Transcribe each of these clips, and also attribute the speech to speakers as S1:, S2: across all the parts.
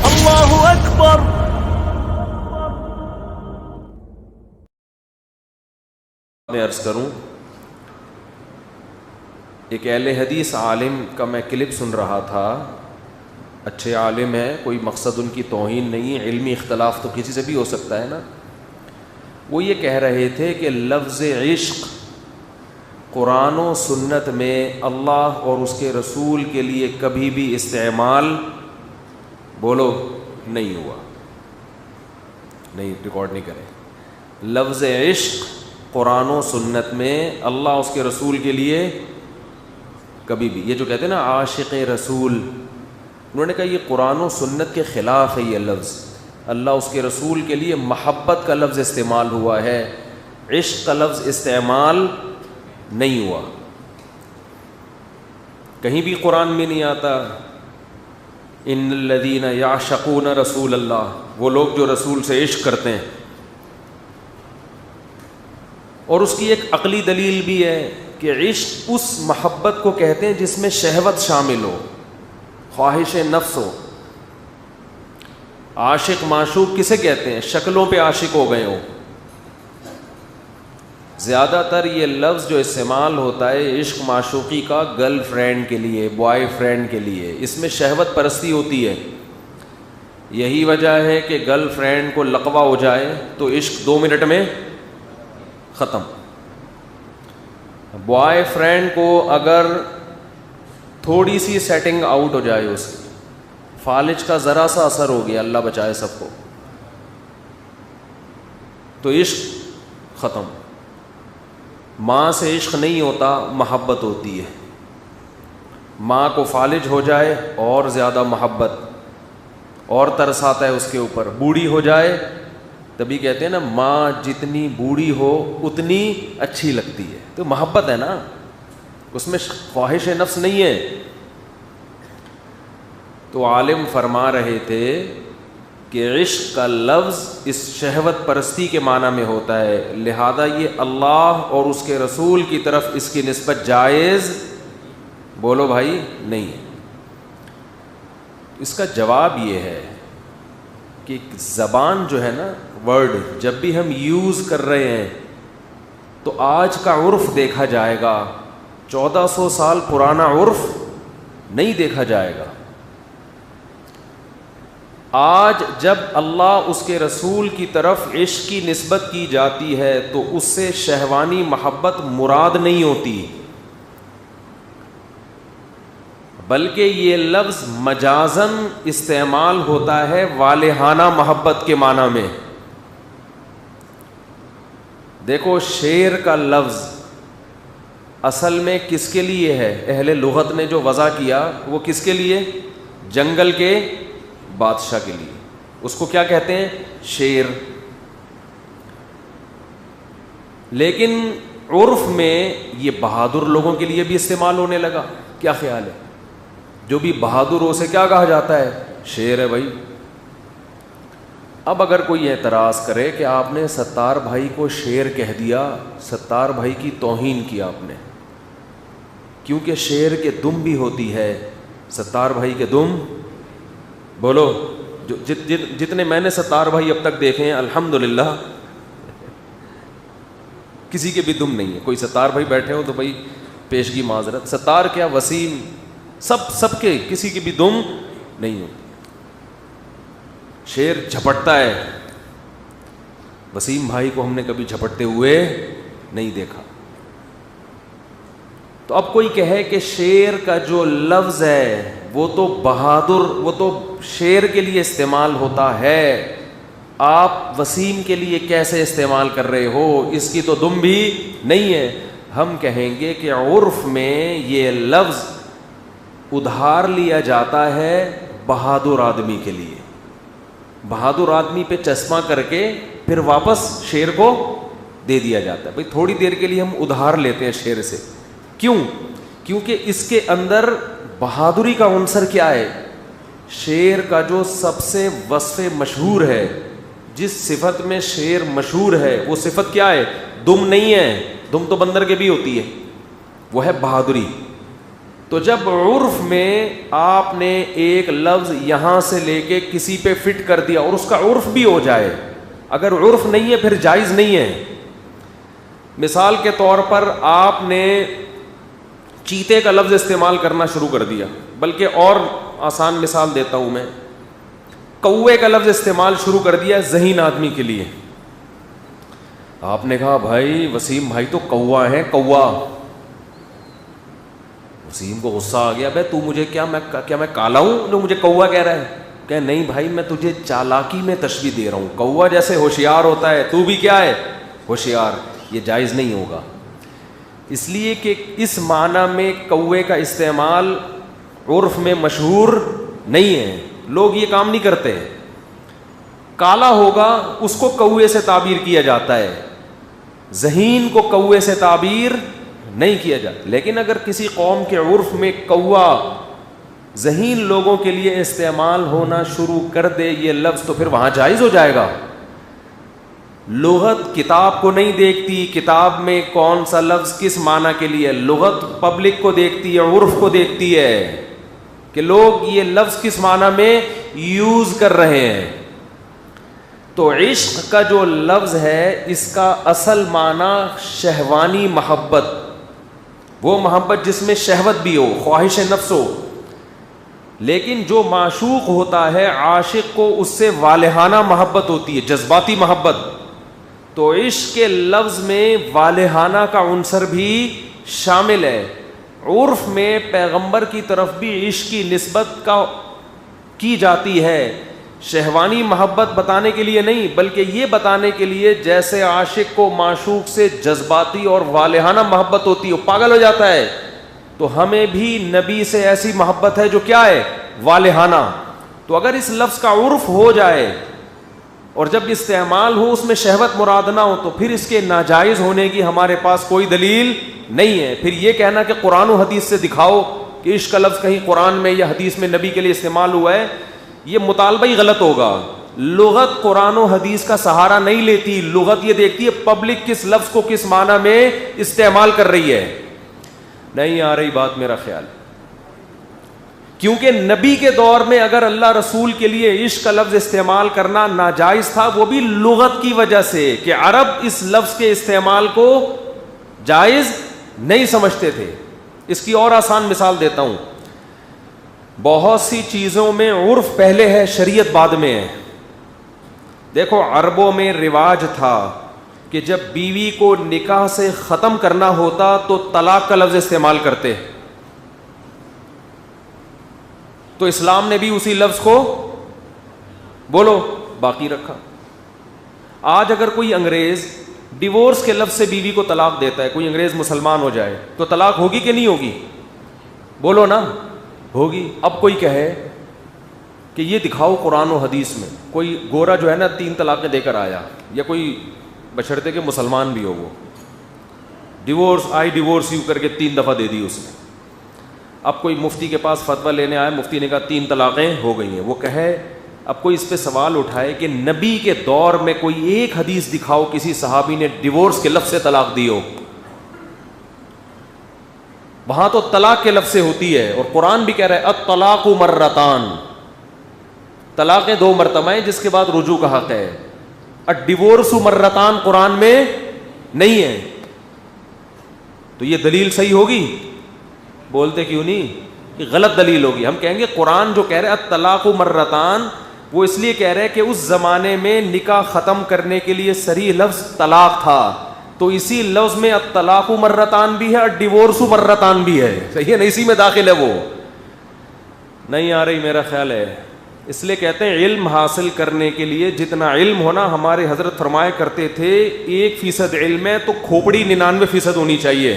S1: اللہ اکبر.
S2: میں عرض کروں، ایک اہل حدیث عالم کا میں کلپ سن رہا تھا. اچھے عالم ہیں، کوئی مقصد ان کی توہین نہیں، علمی اختلاف تو کسی سے بھی ہو سکتا ہے نا. وہ یہ کہہ رہے تھے کہ لفظ عشق قرآن و سنت میں اللہ اور اس کے رسول کے لیے کبھی بھی استعمال بولو نہیں ہوا. نہیں، ریکارڈ نہیں کریں. لفظ عشق قرآن و سنت میں اللہ اس کے رسول کے لیے کبھی بھی، یہ جو کہتے ہیں نا عاشق رسول، انہوں نے کہا یہ قرآن و سنت کے خلاف ہے. یہ لفظ اللہ اس کے رسول کے لیے محبت کا لفظ استعمال ہوا ہے، عشق کا لفظ استعمال نہیں ہوا. کہیں بھی قرآن میں نہیں آتا ان الذین یعشقون رسول اللہ، وہ لوگ جو رسول سے عشق کرتے ہیں. اور اس کی ایک عقلی دلیل بھی ہے کہ عشق اس محبت کو کہتے ہیں جس میں شہوت شامل ہو، خواہش نفس ہو. عاشق معشوق کسے کہتے ہیں؟ شکلوں پہ عاشق ہو گئے ہو. زیادہ تر یہ لفظ جو استعمال ہوتا ہے عشق معشوقی کا گرل فرینڈ کے لیے، بوائے فرینڈ کے لیے، اس میں شہوت پرستی ہوتی ہے. یہی وجہ ہے کہ گرل فرینڈ کو لقوہ ہو جائے تو عشق 2 منٹ میں ختم. بوائے فرینڈ کو اگر تھوڑی سی سیٹنگ آؤٹ ہو جائے، اس کی فالج کا ذرا سا اثر ہو گیا، اللہ بچائے سب کو، تو عشق ختم. ماں سے عشق نہیں ہوتا، محبت ہوتی ہے. ماں کو فالج ہو جائے اور زیادہ محبت اور ترس آتا ہے اس کے اوپر. بوڑھی ہو جائے تبھی کہتے ہیں نا ماں جتنی بوڑھی ہو اتنی اچھی لگتی ہے، تو محبت ہے نا، اس میں خواہش نفس نہیں ہے. تو عالم فرما رہے تھے کہ عشق کا لفظ اس شہوت پرستی کے معنی میں ہوتا ہے، لہذا یہ اللہ اور اس کے رسول کی طرف اس کی نسبت جائز بولو بھائی نہیں ہے. اس کا جواب یہ ہے کہ زبان جو ہے نا، ورڈ جب بھی ہم یوز کر رہے ہیں تو آج کا عرف دیکھا جائے گا، 1400 سال پرانا عرف نہیں دیکھا جائے گا. آج جب اللہ اس کے رسول کی طرف عشق کی نسبت کی جاتی ہے تو اس سے شہوانی محبت مراد نہیں ہوتی، بلکہ یہ لفظ مجازن استعمال ہوتا ہے والہانہ محبت کے معنی میں. دیکھو شعر کا لفظ اصل میں کس کے لیے ہے؟ اہل لغت نے جو وضع کیا وہ کس کے لیے؟ جنگل کے بادشاہ کے لیے. اس کو کیا کہتے ہیں؟ شعر. لیکن عرف میں یہ بہادر لوگوں کے لیے بھی استعمال ہونے لگا. کیا خیال ہے؟ جو بھی بہادر ہو اسے کیا کہا جاتا ہے؟ شعر ہے بھائی. اب اگر کوئی اعتراض کرے کہ آپ نے ستار بھائی کو شعر کہہ دیا، ستار بھائی کی توہین کی آپ نے، کیونکہ شعر کے دم بھی ہوتی ہے. ستار بھائی کے دم بولو، جو جتنے میں نے ستار بھائی اب تک دیکھے ہیں الحمدللہ کسی کے بھی دم نہیں ہے. کوئی ستار بھائی بیٹھے ہو تو بھائی پیشگی معذرت، ستار کیا وسیم، سب کے کسی کی بھی دم نہیں ہوتی. شعر جھپٹتا ہے، وسیم بھائی کو ہم نے کبھی جھپٹتے ہوئے نہیں دیکھا. تو اب کوئی کہے کہ شعر کا جو لفظ ہے وہ تو بہادر، وہ تو شعر کے لیے استعمال ہوتا ہے، آپ وسیم کے لیے کیسے استعمال کر رہے ہو؟ اس کی تو دم بھی نہیں ہے. ہم کہیں گے کہ عرف میں یہ لفظ ادھار لیا جاتا ہے بہادر آدمی کے لیے. بہادر آدمی پہ چشمہ کر کے پھر واپس شعر کو دے دیا جاتا ہے. بھائی تھوڑی دیر کے لیے ہم ادھار لیتے ہیں شعر سے. کیوں؟ کیونکہ اس کے اندر بہادری کا عنصر کیا ہے؟ شعر کا جو سب سے وصف مشہور ہے، جس صفت میں شعر مشہور ہے، وہ صفت کیا ہے؟ دم نہیں ہے. دم تو بندر کے بھی ہوتی ہے، وہ ہے بہادری. تو جب عرف میں آپ نے ایک لفظ یہاں سے لے کے کسی پہ فٹ کر دیا اور اس کا عرف بھی ہو جائے, اگر عرف نہیں ہے پھر جائز نہیں ہے. مثال کے طور پر آپ نے چیتے کا لفظ استعمال کرنا شروع کر دیا, بلکہ اور آسان مثال دیتا ہوں میں, کوے کا لفظ استعمال شروع کر دیا ذہین آدمی کے لیے. آپ نے کہا بھائی وسیم بھائی تو کوا ہے, کوا. وسیم کو غصہ آ گیا, بھائی تو مجھے کیا میں کالا ہوں جو مجھے کوا کہہ رہا ہے؟ کہ نہیں بھائی میں تجھے چالاکی میں تشبیہ دے رہا ہوں, کوا جیسے ہوشیار ہوتا ہے تو بھی کیا ہے ہوشیار. یہ جائز نہیں ہوگا, اس لیے کہ اس معنی میں کوے کا استعمال عرف میں مشہور نہیں ہے, لوگ یہ کام نہیں کرتے. کالا ہوگا اس کو کوے سے تعبیر کیا جاتا ہے, ذہین کو کوے سے تعبیر نہیں کیا جاتا. لیکن اگر کسی قوم کے عرف میں کوا ذہین لوگوں کے لیے استعمال ہونا شروع کر دے یہ لفظ, تو پھر وہاں جائز ہو جائے گا. لغت کتاب کو نہیں دیکھتی کتاب میں کون سا لفظ کس معنی کے لیے, لغت پبلک کو دیکھتی ہے, عرف کو دیکھتی ہے کہ لوگ یہ لفظ کس معنی میں یوز کر رہے ہیں. تو عشق کا جو لفظ ہے اس کا اصل معنی شہوانی محبت, وہ محبت جس میں شہوت بھی ہو, خواہش نفس ہو. لیکن جو معشوق ہوتا ہے عاشق کو اس سے والہانہ محبت ہوتی ہے, جذباتی محبت. تو عشق کے لفظ میں والہانہ کا عنصر بھی شامل ہے. عرف میں پیغمبر کی طرف بھی عشق کی نسبت کی جاتی ہے, شہوانی محبت بتانے کے لیے نہیں بلکہ یہ بتانے کے لیے جیسے عاشق کو معشوق سے جذباتی اور والہانہ محبت ہوتی ہے, وہ پاگل ہو جاتا ہے, تو ہمیں بھی نبی سے ایسی محبت ہے جو کیا ہے والہانہ. تو اگر اس لفظ کا عرف ہو جائے اور جب استعمال ہو اس میں شہوت مراد نہ ہو تو پھر اس کے ناجائز ہونے کی ہمارے پاس کوئی دلیل نہیں ہے. پھر یہ کہنا کہ قرآن و حدیث سے دکھاؤ کہ عشق کا لفظ کہیں قرآن میں یا حدیث میں نبی کے لیے استعمال ہوا ہے, یہ مطالبہ ہی غلط ہوگا. لغت قرآن و حدیث کا سہارا نہیں لیتی, لغت یہ دیکھتی ہے پبلک کس لفظ کو کس معنی میں استعمال کر رہی ہے. نہیں آ رہی بات میرا خیال, کیونکہ نبی کے دور میں اگر اللہ رسول کے لیے عشق کا لفظ استعمال کرنا ناجائز تھا وہ بھی لغت کی وجہ سے کہ عرب اس لفظ کے استعمال کو جائز نہیں سمجھتے تھے. اس کی اور آسان مثال دیتا ہوں, بہت سی چیزوں میں عرف پہلے ہے شریعت بعد میں ہے. دیکھو عربوں میں رواج تھا کہ جب بیوی کو نکاح سے ختم کرنا ہوتا تو طلاق کا لفظ استعمال کرتے, تو اسلام نے بھی اسی لفظ کو بولو باقی رکھا. آج اگر کوئی انگریز ڈیورس کے لفظ سے بیوی کو طلاق دیتا ہے, کوئی انگریز مسلمان ہو جائے تو طلاق ہوگی کہ نہیں ہوگی؟ بولو نا, ہوگی. اب کوئی کہے کہ یہ دکھاؤ قرآن و حدیث میں, کوئی گورا جو ہے نا 3 طلاقیں دے کر آیا, یا کوئی بشرطے کہ مسلمان بھی ہو, وہ ڈیورس یو کر کے 3 دفعہ دے دی اس نے. اب کوئی مفتی کے پاس فتویٰ لینے آیا, مفتی نے کہا 3 طلاقیں ہو گئی ہیں. وہ کہے, اب کوئی اس پہ سوال اٹھائے کہ نبی کے دور میں کوئی ایک حدیث دکھاؤ کسی صحابی نے ڈیورس کے لفظ سے طلاق دی ہو. وہاں تو طلاق کے لفظ سے ہوتی ہے, اور قرآن بھی کہہ رہا ہے الطلاق مرتان, طلاقیں 2 مرتبہ ہیں جس کے بعد رجوع کا حق ہے. الڈیورس مرتان قرآن میں نہیں ہے, تو یہ دلیل صحیح ہوگی؟ بولتے کیوں نہیں؟ کہ غلط دلیل ہوگی. ہم کہیں گے قرآن جو کہہ رہے الطلاق مرتان وہ اس لیے کہہ رہے کہ اس زمانے میں نکاح ختم کرنے کے لیے صریح لفظ طلاق تھا, تو اسی لفظ میں الطلاق مرتان بھی ہے اور ڈیورس مرتان بھی ہے. صحیح ہے نا, اسی میں داخل ہے. وہ نہیں آ رہی میرا خیال ہے. اس لیے کہتے ہیں علم حاصل کرنے کے لیے جتنا علم ہونا, ہمارے حضرت فرمایا کرتے تھے 1% علم ہے تو کھوپڑی 99% ہونی چاہیے.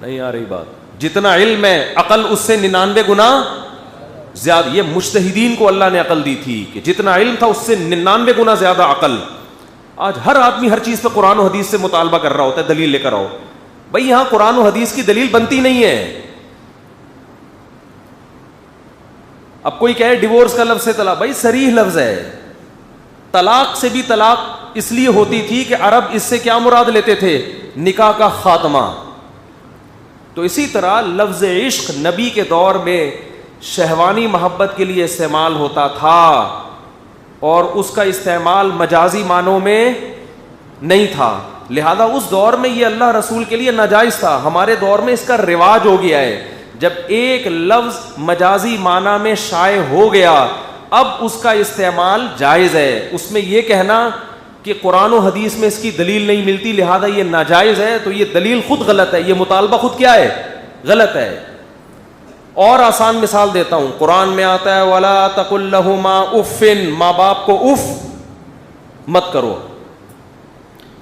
S2: نہیں آ رہی بات. جتنا علم ہے عقل اس سے 99 گنا زیادہ. یہ مجتہدین کو اللہ نے عقل دی تھی کہ جتنا علم تھا اس سے 99 گنا زیادہ عقل. آج ہر آدمی ہر چیز پہ قرآن و حدیث سے مطالبہ کر رہا ہوتا ہے, دلیل لے کر آؤ. بھائی یہاں قرآن و حدیث کی دلیل بنتی نہیں ہے. اب کوئی کہے ڈیورس کا لفظ ہے طلاق, بھائی صریح لفظ ہے. طلاق سے بھی طلاق اس لیے ہوتی تھی کہ عرب اس سے کیا مراد لیتے تھے؟ نکاح کا خاتمہ. تو اسی طرح لفظ عشق نبی کے دور میں شہوانی محبت کے لیے استعمال ہوتا تھا اور اس کا استعمال مجازی معنوں میں نہیں تھا، لہذا اس دور میں یہ اللہ رسول کے لیے ناجائز تھا. ہمارے دور میں اس کا رواج ہو گیا ہے. جب ایک لفظ مجازی معنی میں شائع ہو گیا اب اس کا استعمال جائز ہے. اس میں یہ کہنا کہ قرآن و حدیث میں اس کی دلیل نہیں ملتی لہذا یہ ناجائز ہے، تو یہ دلیل خود غلط ہے، یہ مطالبہ خود کیا ہے؟ غلط ہے. اور آسان مثال دیتا ہوں، قرآن میں آتا ہے وَلَا تَقُلْ لَهُمَا اُفٍّ، ماں باپ کو اف مت کرو،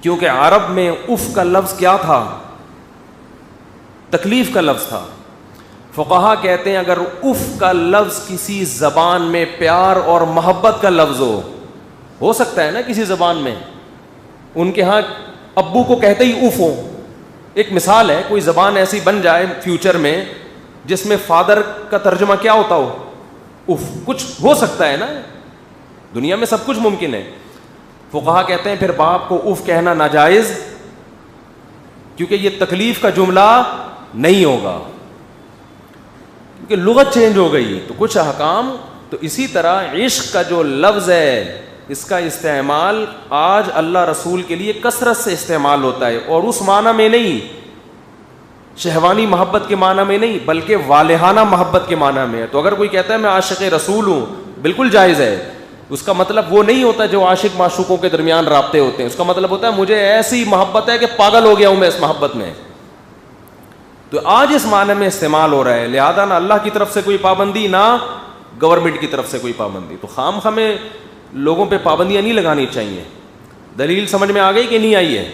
S2: کیونکہ عرب میں اف کا لفظ کیا تھا؟ تکلیف کا لفظ تھا. فقہا کہتے ہیں اگر اف کا لفظ کسی زبان میں پیار اور محبت کا لفظ ہو سکتا ہے نا کسی زبان میں، ان کے ہاں ابو کو کہتے ہی اف ہو. ایک مثال ہے، کوئی زبان ایسی بن جائے فیوچر میں جس میں فادر کا ترجمہ کیا ہوتا ہو؟ اف. کچھ ہو سکتا ہے نا، دنیا میں سب کچھ ممکن ہے. فقہا کہتے ہیں پھر باپ کو اف کہنا ناجائز، کیونکہ یہ تکلیف کا جملہ نہیں ہوگا، کیونکہ لغت چینج ہو گئی تو کچھ احکام. تو اسی طرح عشق کا جو لفظ ہے اس کا استعمال آج اللہ رسول کے لیے کثرت سے استعمال ہوتا ہے، اور اس معنی میں نہیں، شہوانی محبت کے معنی میں نہیں، بلکہ والہانہ محبت کے معنی میں ہے. تو اگر کوئی کہتا ہے میں عاشق رسول ہوں، بالکل جائز ہے. اس کا مطلب وہ نہیں ہوتا جو عاشق معشوقوں کے درمیان رابطے ہوتے ہیں، اس کا مطلب ہوتا ہے مجھے ایسی محبت ہے کہ پاگل ہو گیا ہوں میں اس محبت میں. تو آج اس معنی میں استعمال ہو رہا ہے، لہذا نہ اللہ کی طرف سے کوئی پابندی نہ گورنمنٹ کی طرف سے کوئی پابندی. تو خام ہمیں لوگوں پہ پابندیاں نہیں لگانی چاہیے. دلیل سمجھ میں آ گئی کہ نہیں آئی ہے؟